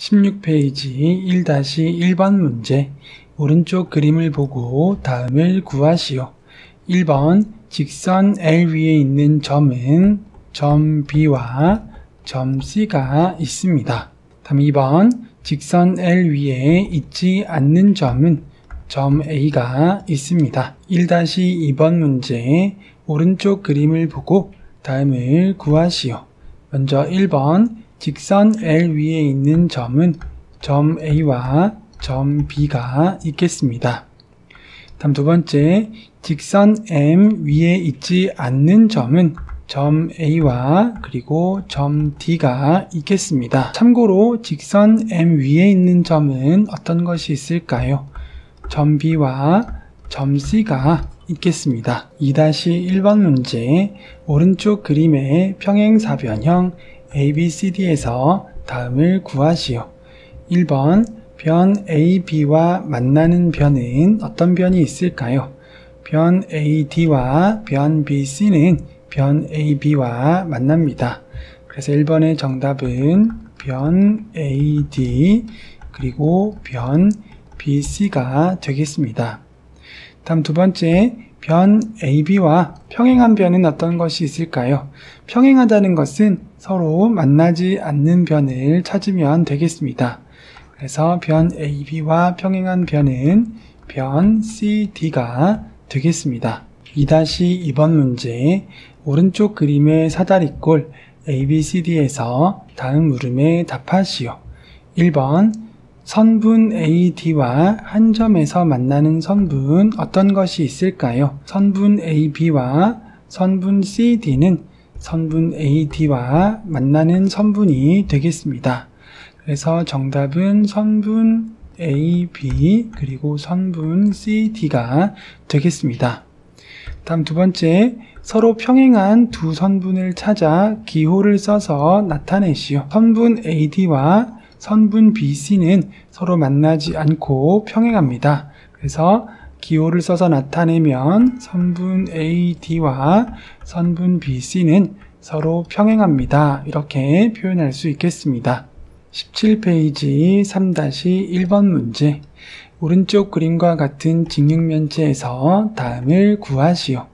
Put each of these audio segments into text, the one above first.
16페이지 1-1번 문제. 오른쪽 그림을 보고 다음을 구하시오. 1번 직선 L 위에 있는 점은 점 B와 점 C가 있습니다. 다음 2번 직선 L 위에 있지 않는 점은 점 A가 있습니다. 1-2번 문제. 오른쪽 그림을 보고 다음을 구하시오. 먼저 1번 직선 L 위에 있는 점은 점 A와 점 B가 있겠습니다. 다음 두 번째, 직선 M 위에 있지 않는 점은 점 A와 그리고 점 D가 있겠습니다. 참고로 직선 M 위에 있는 점은 어떤 것이 있을까요? 점 B와 점 C가 있겠습니다. 2-1번 문제. 오른쪽 그림의 평행사변형 ABCD에서 다음을 구하시오. 1번 변 AB와 만나는 변은 어떤 변이 있을까요? 변 AD와 변 BC는 변 AB와 만납니다. 그래서 1번의 정답은 변 AD 그리고 변 BC가 되겠습니다. 다음 두 번째, 변 AB와 평행한 변은 어떤 것이 있을까요? 평행하다는 것은 서로 만나지 않는 변을 찾으면 되겠습니다. 그래서 변 AB와 평행한 변은 변 CD가 되겠습니다. 2-2번 문제. 오른쪽 그림의 사다리꼴 ABCD에서 다음 물음에 답하시오. 1번 선분 AD와 한 점에서 만나는 선분 어떤 것이 있을까요? 선분 AB와 선분 CD는 선분 AD와 만나는 선분이 되겠습니다. 그래서 정답은 선분 AB 그리고 선분 CD가 되겠습니다. 다음 두 번째, 서로 평행한 두 선분을 찾아 기호를 써서 나타내시오. 선분 AD와 선분 BC는 서로 만나지 않고 평행합니다. 그래서 기호를 써서 나타내면 선분 AD와 선분 BC는 서로 평행합니다. 이렇게 표현할 수 있겠습니다. 17페이지 3-1번 문제. 오른쪽 그림과 같은 직육면체에서 다음을 구하시오.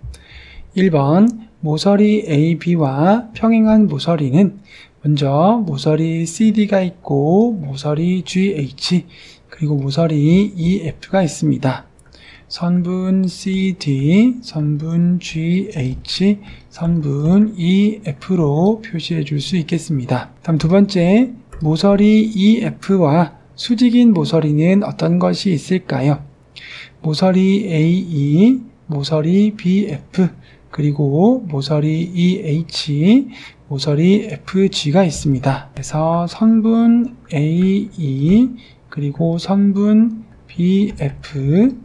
1번 모서리 AB와 평행한 모서리는 먼저 모서리 CD가 있고 모서리 GH 그리고 모서리 EF가 있습니다. 선분 CD, 선분 GH, 선분 EF로 표시해 줄 수 있겠습니다. 다음 두 번째, 모서리 EF와 수직인 모서리는 어떤 것이 있을까요? 모서리 AE, 모서리 BF, 그리고 모서리 EH, 모서리 FG가 있습니다. 그래서 선분 AE, 그리고 선분 BF,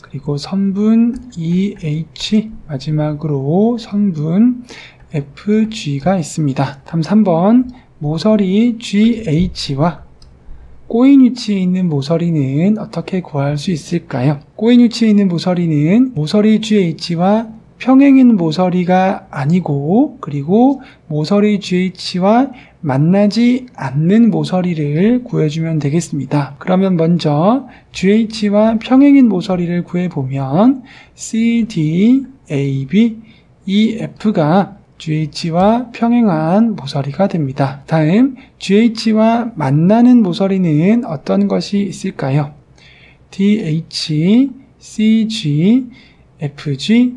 그리고 선분 EH, 마지막으로 선분 FG가 있습니다. 다음 3번, 모서리 GH와 꼬인 위치에 있는 모서리는 어떻게 구할 수 있을까요? 꼬인 위치에 있는 모서리는 모서리 GH와 평행인 모서리가 아니고 그리고 모서리 GH와 만나지 않는 모서리를 구해주면 되겠습니다. 그러면 먼저 GH와 평행인 모서리를 구해보면 CD, AB, EF가 GH와 평행한 모서리가 됩니다. 다음 GH와 만나는 모서리는 어떤 것이 있을까요? DH, CG, FG,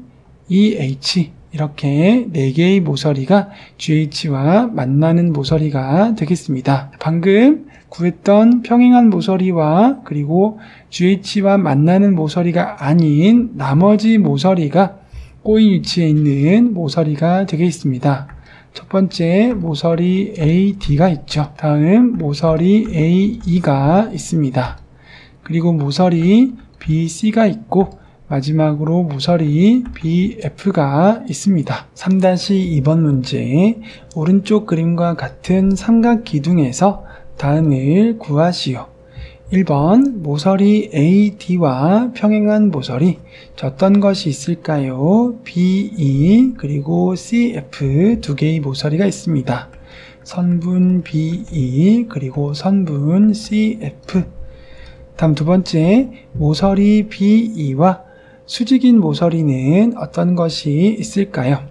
EH 이렇게 4개의 모서리가 GH와 만나는 모서리가 되겠습니다. 방금 구했던 평행한 모서리와 그리고 GH와 만나는 모서리가 아닌 나머지 모서리가 꼬인 위치에 있는 모서리가 되겠습니다. 첫 번째 모서리 AD가 있죠. 다음 모서리 AE가 있습니다. 그리고 모서리 BC가 있고 마지막으로 모서리 BF가 있습니다. 3-2번 문제. 오른쪽 그림과 같은 삼각 기둥에서 다음을 구하시오. 1번 모서리 AD와 평행한 모서리 어떤 것이 있을까요? BE 그리고 CF 두 개의 모서리가 있습니다. 선분 BE 그리고 선분 CF. 다음 두 번째, 모서리 BE와 수직인 모서리는 어떤 것이 있을까요?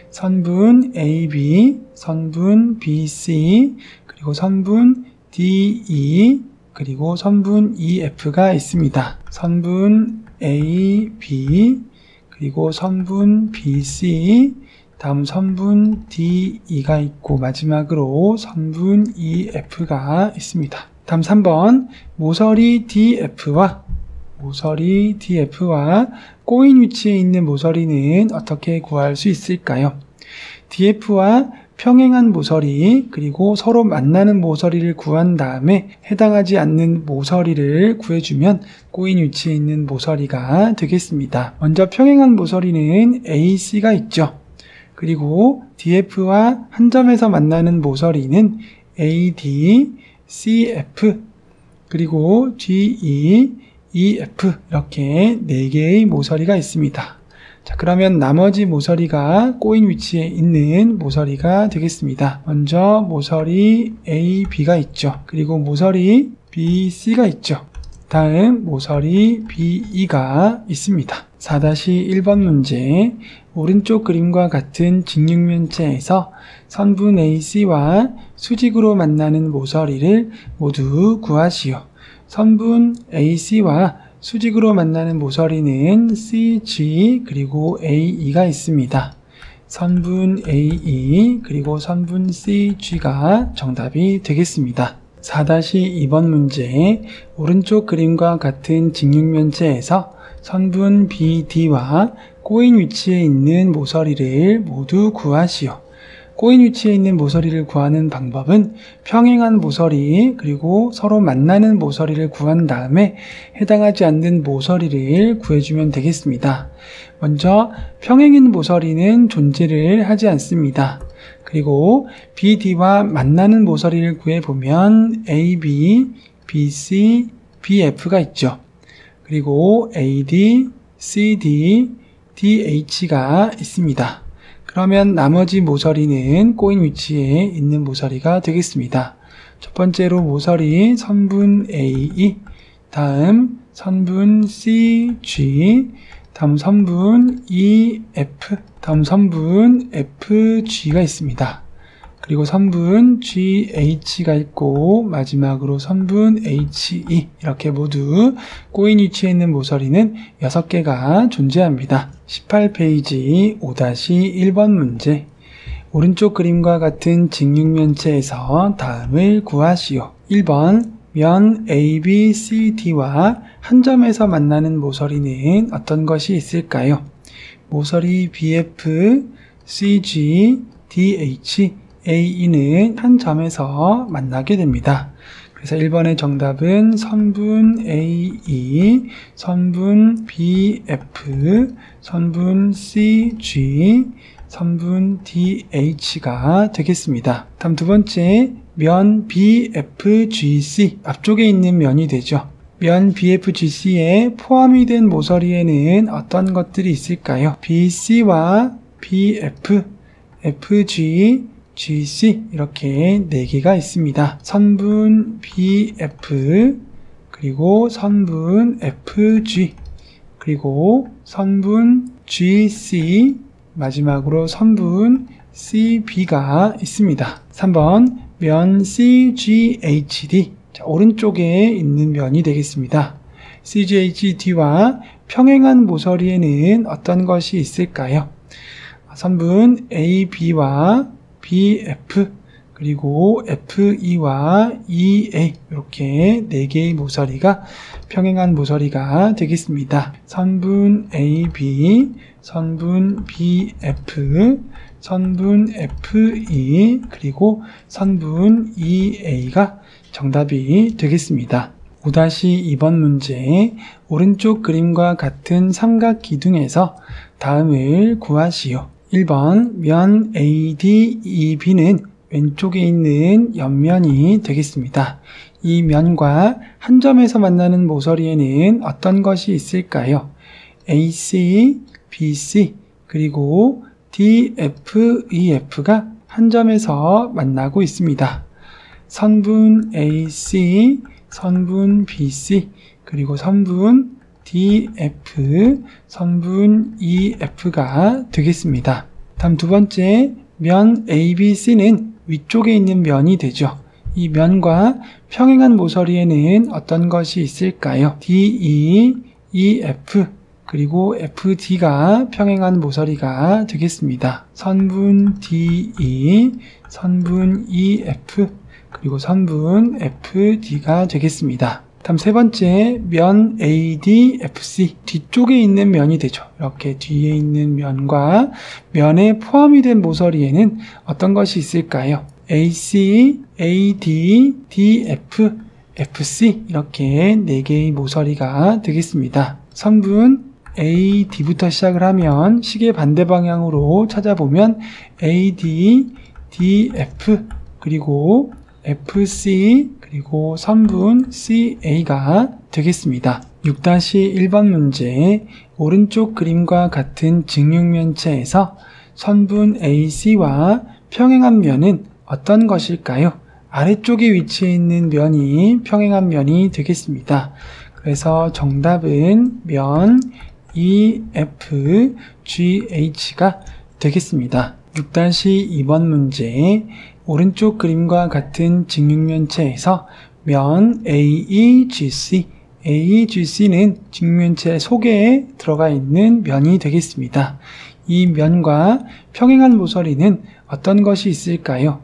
선분 AB, 선분 BC, 그리고 선분 DE, 그리고 선분 EF가 있습니다. 선분 AB, 그리고 선분 BC, 다음 선분 DE가 있고 마지막으로 선분 EF가 있습니다. 다음 3번, 모서리 DF와 꼬인 위치에 있는 모서리는 어떻게 구할 수 있을까요? DF와 평행한 모서리 그리고 서로 만나는 모서리를 구한 다음에 해당하지 않는 모서리를 구해주면 꼬인 위치에 있는 모서리가 되겠습니다. 먼저 평행한 모서리는 AC가 있죠. 그리고 DF와 한 점에서 만나는 모서리는 AD, CF, 그리고 GE, EF 이렇게 4개의 모서리가 있습니다. 자, 그러면 나머지 모서리가 꼬인 위치에 있는 모서리가 되겠습니다. 먼저 모서리 AB가 있죠. 그리고 모서리 BC가 있죠. 다음 모서리 BE가 있습니다. 4-1번 문제, 오른쪽 그림과 같은 직육면체에서 선분 AC와 수직으로 만나는 모서리를 모두 구하시오. 선분 AC와 수직으로 만나는 모서리는 CG 그리고 AE가 있습니다. 선분 AE 그리고 선분 CG가 정답이 되겠습니다. 4-2번 문제, 오른쪽 그림과 같은 직육면체에서 선분 BD와 꼬인 위치에 있는 모서리를 모두 구하시오. 꼬인 위치에 있는 모서리를 구하는 방법은 평행한 모서리 그리고 서로 만나는 모서리를 구한 다음에 해당하지 않는 모서리를 구해주면 되겠습니다. 먼저 평행인 모서리는 존재를 하지 않습니다. 그리고 BD와 만나는 모서리를 구해보면 AB, BC, BF가 있죠. 그리고 AD, CD, DH가 있습니다. 그러면 나머지 모서리는 꼬인 위치에 있는 모서리가 되겠습니다. 첫 번째로 모서리 선분 AE, 다음 선분 CG, 다음 선분 EF, 다음 선분 FG가 있습니다. 그리고 선분 GH가 있고 마지막으로 선분 HE, 이렇게 모두 꼬인 위치에 있는 모서리는 6개가 존재합니다. 18페이지 5-1번 문제, 오른쪽 그림과 같은 직육면체에서 다음을 구하시오. 1번, 면 ABCD와 한 점에서 만나는 모서리는 어떤 것이 있을까요? 모서리 BF, CG, DH, AE는 한 점에서 만나게 됩니다. 그래서 1번의 정답은 선분 AE, 선분 BF, 선분 CG, 선분 DH가 되겠습니다. 다음 두 번째, 면 BFGC, 앞쪽에 있는 면이 되죠. 면 BFGC에 포함이 된 모서리에는 어떤 것들이 있을까요? BC와 BF, FG, GC 이렇게 4개가 있습니다. 선분 BF, 그리고 선분 FG, 그리고 선분 GC, 마지막으로 선분 CB가 있습니다. 3번, 면 CGHD, 자, 오른쪽에 있는 면이 되겠습니다. CGHD와 평행한 모서리에는 어떤 것이 있을까요? 선분 AB와 BF, 그리고 FE와 EA 이렇게 4개의 모서리가 평행한 모서리가 되겠습니다. 선분 AB, 선분 BF, 선분 FE, 그리고 선분 EA가 정답이 되겠습니다. 5-2번 문제, 오른쪽 그림과 같은 삼각 기둥에서 다음을 구하시오. 1번, 면 ADEB는 왼쪽에 있는 옆면이 되겠습니다. 이 면과 한 점에서 만나는 모서리에는 어떤 것이 있을까요? AC, BC, 그리고 DFEF가 한 점에서 만나고 있습니다. 선분 AC, 선분 BC, 그리고 선분 DF, 선분 EF가 되겠습니다. 다음 두 번째, 면 ABC는 위쪽에 있는 면이 되죠. 이 면과 평행한 모서리에는 어떤 것이 있을까요? DE, EF, 그리고 FD가 평행한 모서리가 되겠습니다. 선분 DE, 선분 EF, 그리고 선분 FD가 되겠습니다. 다음 세 번째, 면 ADFC, 뒤쪽에 있는 면이 되죠. 이렇게 뒤에 있는 면과 면에 포함이 된 모서리에는 어떤 것이 있을까요? AC, AD, DF, FC 이렇게 4개의 모서리가 되겠습니다. 선분 AD부터 시작을 하면 시계 반대 방향으로 찾아보면 AD, DF, 그리고 FC, 그리고 선분 CA가 되겠습니다. 6-1번 문제, 오른쪽 그림과 같은 직육면체에서 선분 AC와 평행한 면은 어떤 것일까요? 아래쪽에 위치해 있는 면이 평행한 면이 되겠습니다. 그래서 정답은 면 EFGH가 되겠습니다. 6-2번 문제, 오른쪽 그림과 같은 직육면체에서 면 AEGC, AEGC는 직육면체 속에 들어가 있는 면이 되겠습니다. 이 면과 평행한 모서리는 어떤 것이 있을까요?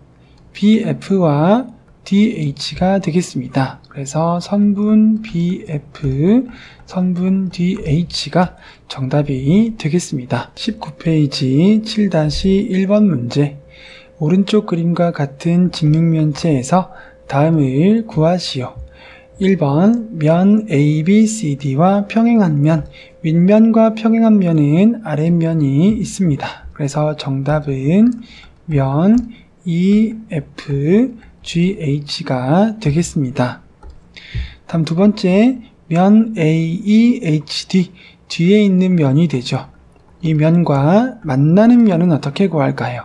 BF와 DH가 되겠습니다. 그래서 선분 BF, 선분 DH가 정답이 되겠습니다. 19페이지 7-1번 문제, 오른쪽 그림과 같은 직육면체에서 다음을 구하시오. 1번, 면 ABCD와 평행한 면, 윗면과 평행한 면은 아랫면이 있습니다. 그래서 정답은 면 EFGH가 되겠습니다. 다음 두 번째, 면 AEHD, 뒤에 있는 면이 되죠. 이 면과 만나는 면은 어떻게 구할까요?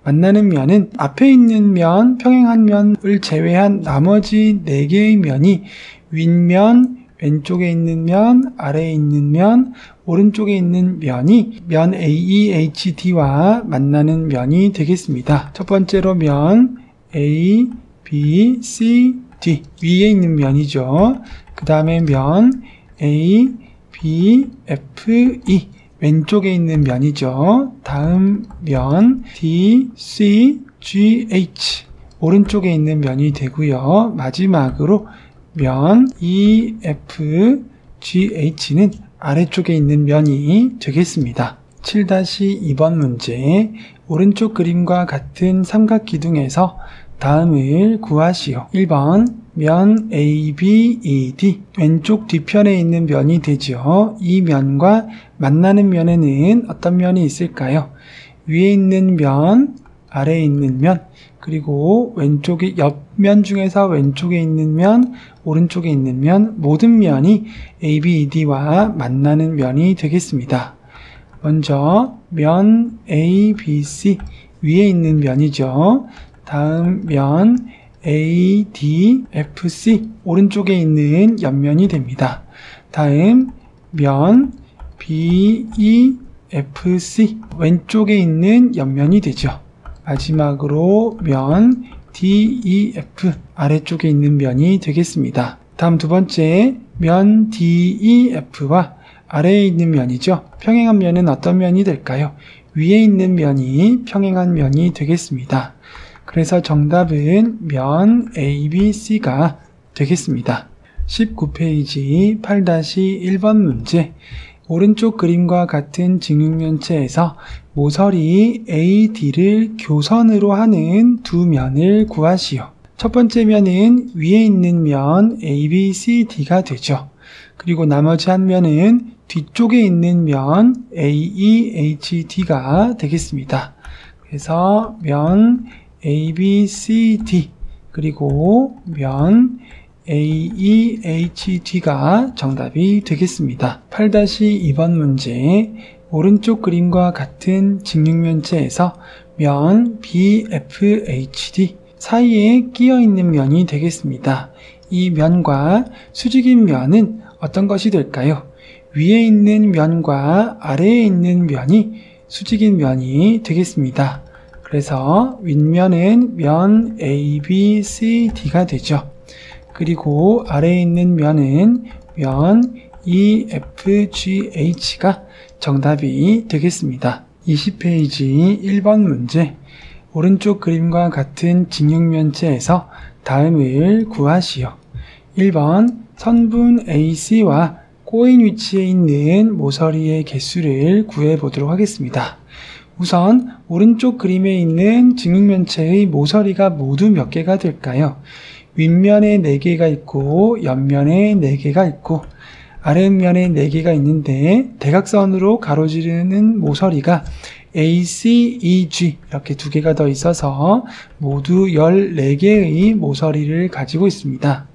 만나는 면은 앞에 있는 면, 평행한 면을 제외한 나머지 4개의 면이 윗면, 왼쪽에 있는 면, 아래에 있는 면, 오른쪽에 있는 면이 면 AEHD와 만나는 면이 되겠습니다. 첫 번째로 면 A, B, C, D, 위에 있는 면이죠. 그 다음에 면 A, B, F, E, 왼쪽에 있는 면이죠. 다음 면 D, C, G, H, 오른쪽에 있는 면이 되고요. 마지막으로 면 EFGH는 아래쪽에 있는 면이 되겠습니다. 7-2번 문제, 오른쪽 그림과 같은 삼각기둥에서 다음을 구하시오. 1번, 면 ABED, 왼쪽 뒤편에 있는 면이 되죠. 이 면과 만나는 면에는 어떤 면이 있을까요? 위에 있는 면, 아래에 있는 면, 그리고 왼쪽에 옆면 중에서 왼쪽에 있는 면, 오른쪽에 있는 면, 모든 면이 ABED와 만나는 면이 되겠습니다. 먼저 면 ABC, 위에 있는 면이죠. 다음 면 ADFC, 오른쪽에 있는 옆면이 됩니다. 다음 면 BEFC, 왼쪽에 있는 옆면이 되죠. 마지막으로 면 DEF, 아래쪽에 있는 면이 되겠습니다. 다음 두 번째, 면 DEF와 아래에 있는 면이죠. 평행한 면은 어떤 면이 될까요? 위에 있는 면이 평행한 면이 되겠습니다. 그래서 정답은 면 ABC가 되겠습니다. 19페이지 8-1번 문제, 오른쪽 그림과 같은 직육면체에서 모서리 AD를 교선으로 하는 두 면을 구하시오. 첫 번째 면은 위에 있는 면 ABCD가 되죠. 그리고 나머지 한 면은 뒤쪽에 있는 면 AEHD가 되겠습니다. 그래서 면 ABCD 그리고 면 AEHD가 정답이 되겠습니다. 8-2번 문제, 오른쪽 그림과 같은 직육면체에서 면 BFHD 사이에 끼어 있는 면이 되겠습니다. 이 면과 수직인 면은 어떤 것이 될까요? 위에 있는 면과 아래에 있는 면이 수직인 면이 되겠습니다. 그래서 윗면은 면 ABCD가 되죠. 그리고 아래에 있는 면은 면 EFGH가 정답이 되겠습니다. 20페이지 1번 문제. 오른쪽 그림과 같은 직육면체에서 다음을 구하시오. 1번 선분 AC와 꼬인 위치에 있는 모서리의 개수를 구해보도록 하겠습니다. 우선 오른쪽 그림에 있는 직육면체의 모서리가 모두 몇 개가 될까요? 윗면에 4개가 있고 옆면에 4개가 있고 아랫면에 4개가 있는데 대각선으로 가로지르는 모서리가 ACEG 이렇게 2개가 더 있어서 모두 14개의 모서리를 가지고 있습니다.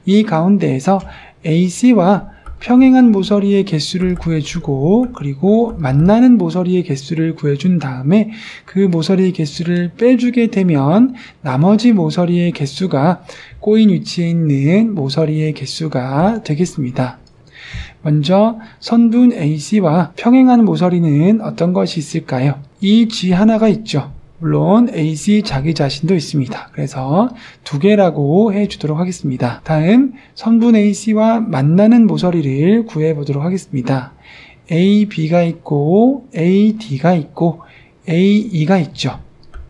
이 가운데에서 AC와 평행한 모서리의 개수를 구해주고 그리고 만나는 모서리의 개수를 구해준 다음에 그 모서리의 개수를 빼주게 되면 나머지 모서리의 개수가 꼬인 위치에 있는 모서리의 개수가 되겠습니다. 먼저 선분 AC와 평행한 모서리는 어떤 것이 있을까요? 이 G 하나가 있죠. 물론 AC 자기 자신도 있습니다. 그래서 2개라고 해주도록 하겠습니다. 다음 선분 AC와 만나는 모서리를 구해보도록 하겠습니다. AB가 있고 AD가 있고 AE가 있죠.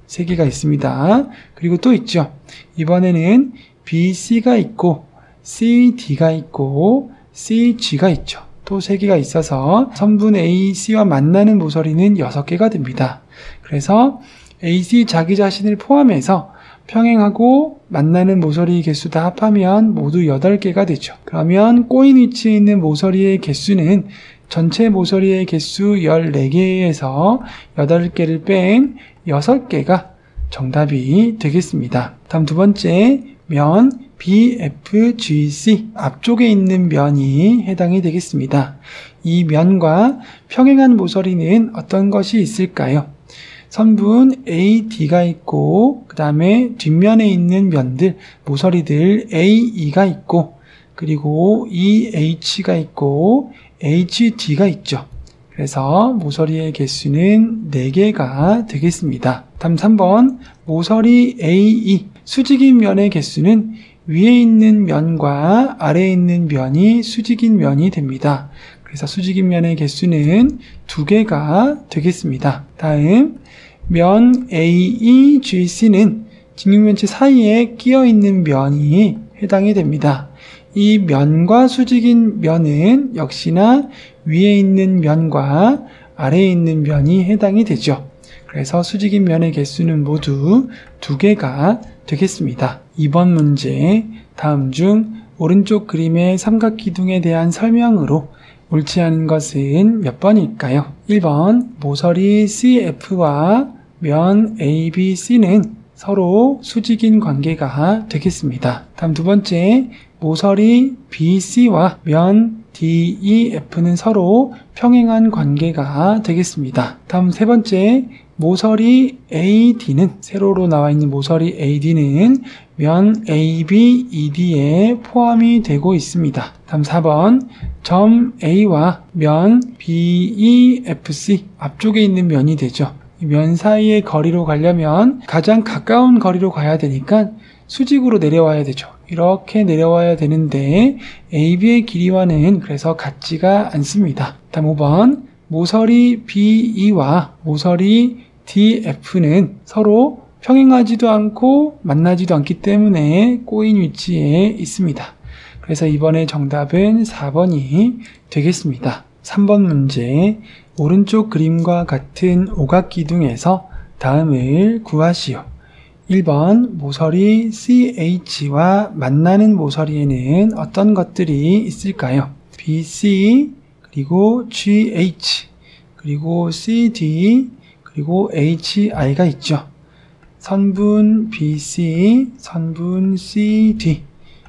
3개가 있습니다. 그리고 또 있죠. 이번에는 BC가 있고 CD가 있고 CG가 있죠. 또 3개가 있어서 선분 AC와 만나는 모서리는 6개가 됩니다. 그래서 AC 자기 자신을 포함해서 평행하고 만나는 모서리 개수 다 합하면 모두 8개가 되죠. 그러면 꼬인 위치에 있는 모서리의 개수는 전체 모서리의 개수 14개에서 8개를 뺀 6개가 정답이 되겠습니다. 다음 두 번째, 면 BFGC 앞쪽에 있는 면이 해당이 되겠습니다. 이 면과 평행한 모서리는 어떤 것이 있을까요? 선분 AD가 있고 그 다음에 뒷면에 있는 면들, 모서리들 AE가 있고 그리고 EH가 있고 HD가 있죠. 그래서 모서리의 개수는 4개가 되겠습니다. 다음 3번 모서리 AE 수직인 면의 개수는 위에 있는 면과 아래에 있는 면이 수직인 면이 됩니다. 그래서 수직인 면의 개수는 2개가 되겠습니다. 다음 면 AEGC는 직육면체 사이에 끼어 있는 면이 해당이 됩니다. 이 면과 수직인 면은 역시나 위에 있는 면과 아래에 있는 면이 해당이 되죠. 그래서 수직인 면의 개수는 모두 2개가 되겠습니다. 2번 문제, 다음 중 오른쪽 그림의 삼각기둥에 대한 설명으로 옳지 않은 것은 몇 번일까요? 1번 모서리 CF와 면 ABC는 서로 수직인 관계가 되겠습니다. 다음 두 번째, 모서리 BC와 면 DEF는 서로 평행한 관계가 되겠습니다. 다음 세 번째, 모서리 AD는 세로로 나와 있는 모서리 AD는 면 ABED에 포함이 되고 있습니다. 다음 4번, 점 A와 면 BEFC 앞쪽에 있는 면이 되죠. 이 면 사이의 거리로 가려면 가장 가까운 거리로 가야 되니까 수직으로 내려와야 되죠. 이렇게 내려와야 되는데 AB의 길이와는 그래서 같지가 않습니다. 다음 5번, 모서리 BE와 모서리 DF는 서로 평행하지도 않고 만나지도 않기 때문에 꼬인 위치에 있습니다. 그래서 이번에 정답은 4번이 되겠습니다. 3번 문제, 오른쪽 그림과 같은 오각기둥에서 다음을 구하시오. 1번 모서리 CH와 만나는 모서리에는 어떤 것들이 있을까요? BC, 그리고 GH, 그리고 CD, 그리고 HI가 있죠. 선분 BC, 선분 CD,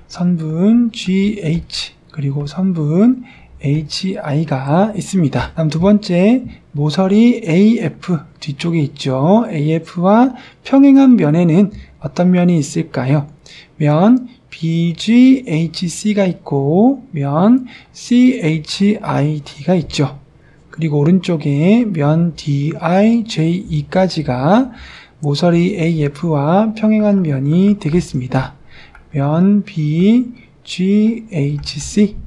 선분 GH, 그리고 선분 HI가 있습니다. 다음 두 번째, 모서리 AF 뒤쪽에 있죠. AF와 평행한 면에는 어떤 면이 있을까요? 면 BGHC가 있고 면 CHID가 있죠. 그리고 오른쪽에 면 DIJE까지가 모서리 AF와 평행한 면이 되겠습니다. 면 BGHC,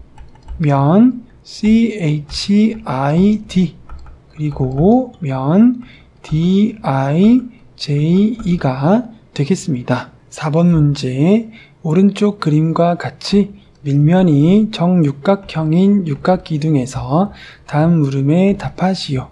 면 CHID, 그리고 면 DIJE가 되겠습니다. 4번 문제, 오른쪽 그림과 같이 밀면이 정육각형인 육각기둥에서 다음 물음에 답하시오.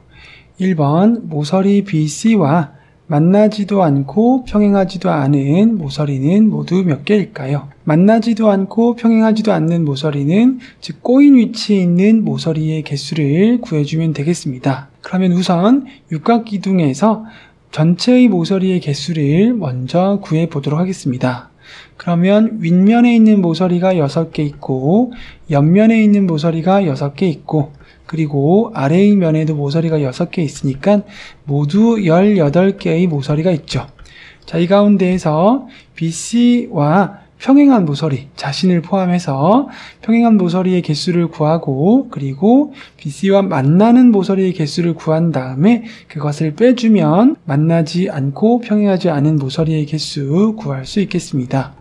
1번, 모서리 BC와 만나지도 않고 평행하지도 않은 모서리는 모두 몇 개일까요? 만나지도 않고 평행하지도 않는 모서리는 즉 꼬인 위치에 있는 모서리의 개수를 구해주면 되겠습니다. 그러면 우선 육각기둥에서 전체의 모서리의 개수를 먼저 구해보도록 하겠습니다. 그러면 윗면에 있는 모서리가 6개 있고 옆면에 있는 모서리가 6개 있고 그리고 아래의 면에도 모서리가 6개 있으니까 모두 18개의 모서리가 있죠. 자, 이 가운데에서 BC와 평행한 모서리, 자신을 포함해서 평행한 모서리의 개수를 구하고 그리고 BC와 만나는 모서리의 개수를 구한 다음에 그것을 빼주면 만나지 않고 평행하지 않은 모서리의 개수 구할 수 있겠습니다.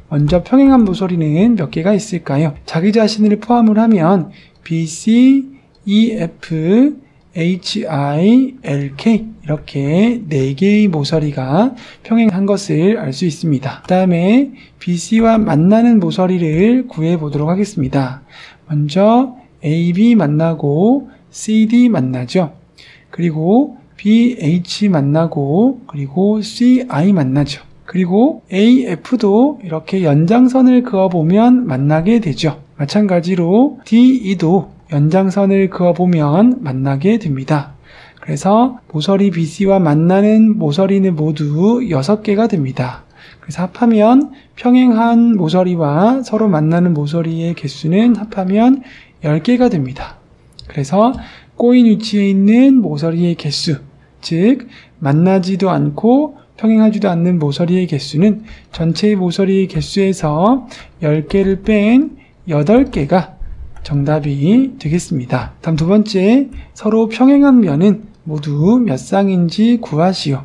먼저 평행한 모서리는 몇 개가 있을까요? 자기 자신을 포함을 하면 BC, EF, HI, LK 이렇게 4개의 모서리가 평행한 것을 알 수 있습니다. 그 다음에 BC와 만나는 모서리를 구해 보도록 하겠습니다. 먼저 AB 만나고 CD 만나죠. 그리고 BH 만나고 그리고 CI 만나죠. 그리고 AF도 이렇게 연장선을 그어보면 만나게 되죠. 마찬가지로 DE도 연장선을 그어보면 만나게 됩니다. 그래서 모서리 BC와 만나는 모서리는 모두 6개가 됩니다. 그래서 합하면 평행한 모서리와 서로 만나는 모서리의 개수는 합하면 10개가 됩니다. 그래서 꼬인 위치에 있는 모서리의 개수, 즉 만나지도 않고 평행하지도 않는 모서리의 개수는 전체의 모서리의 개수에서 10개를 뺀 8개가 정답이 되겠습니다. 다음 두 번째, 서로 평행한 면은 모두 몇 쌍인지 구하시오.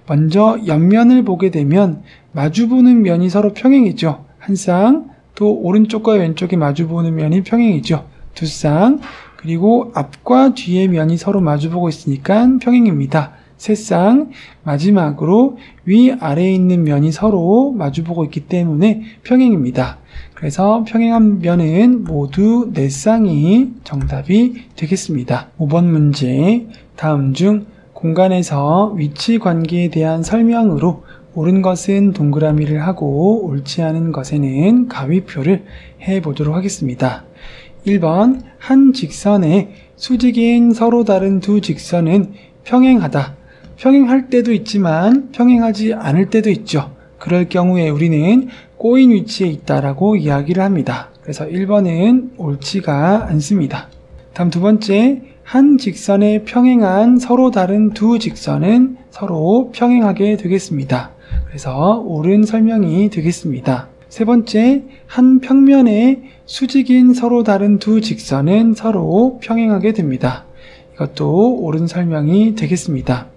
먼저 옆면을 보게 되면 마주보는 면이 서로 평행이죠. 한 쌍, 또 오른쪽과 왼쪽에 마주보는 면이 평행이죠. 2쌍, 그리고 앞과 뒤의 면이 서로 마주보고 있으니까 평행입니다. 3쌍, 마지막으로 위아래에 있는 면이 서로 마주보고 있기 때문에 평행입니다. 그래서 평행한 면은 모두 4쌍이 정답이 되겠습니다. 5번 문제, 다음 중 공간에서 위치 관계에 대한 설명으로 옳은 것은 동그라미를 하고 옳지 않은 것에는 가위표를 해보도록 하겠습니다. 1번, 한 직선의 수직인 서로 다른 두 직선은 평행하다. 평행할 때도 있지만 평행하지 않을 때도 있죠. 그럴 경우에 우리는 꼬인 위치에 있다라고 이야기를 합니다. 그래서 1번은 옳지가 않습니다. 다음 두 번째, 한 직선에 평행한 서로 다른 두 직선은 서로 평행하게 되겠습니다. 그래서 옳은 설명이 되겠습니다. 세 번째, 한 평면에 수직인 서로 다른 두 직선은 서로 평행하게 됩니다. 이것도 옳은 설명이 되겠습니다.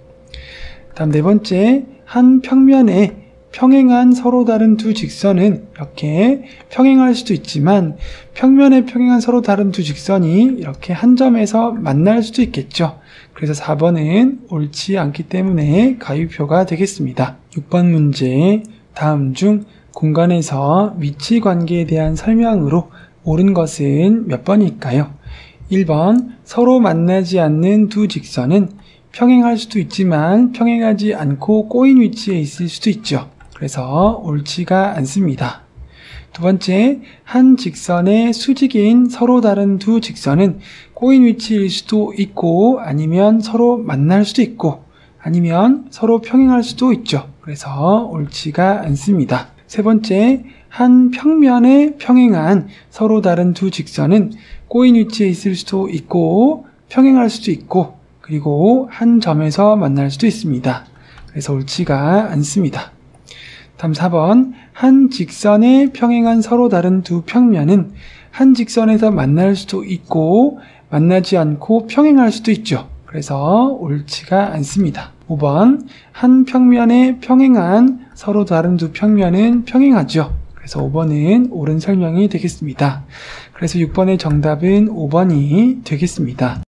다음 네 번째, 한 평면에 평행한 서로 다른 두 직선은 이렇게 평행할 수도 있지만 평면에 평행한 서로 다른 두 직선이 이렇게 한 점에서 만날 수도 있겠죠. 그래서 4번은 옳지 않기 때문에 가위표가 되겠습니다. 6번 문제, 다음 중 공간에서 위치 관계에 대한 설명으로 옳은 것은 몇 번일까요? 1번, 서로 만나지 않는 두 직선은 평행할 수도 있지만 평행하지 않고 꼬인 위치에 있을 수도 있죠. 그래서 옳지가 않습니다. 두 번째, 한 직선의 수직인 서로 다른 두 직선은 꼬인 위치일 수도 있고 아니면 서로 만날 수도 있고 아니면 서로 평행할 수도 있죠. 그래서 옳지가 않습니다. 세 번째, 한 평면에 평행한 서로 다른 두 직선은 꼬인 위치에 있을 수도 있고 평행할 수도 있고 그리고 한 점에서 만날 수도 있습니다. 그래서 옳지가 않습니다. 다음 4번 한 직선에 평행한 서로 다른 두 평면은 한 직선에서 만날 수도 있고 만나지 않고 평행할 수도 있죠. 그래서 옳지가 않습니다. 5번 한 평면에 평행한 서로 다른 두 평면은 평행하죠. 그래서 5번은 옳은 설명이 되겠습니다. 그래서 6번의 정답은 5번이 되겠습니다.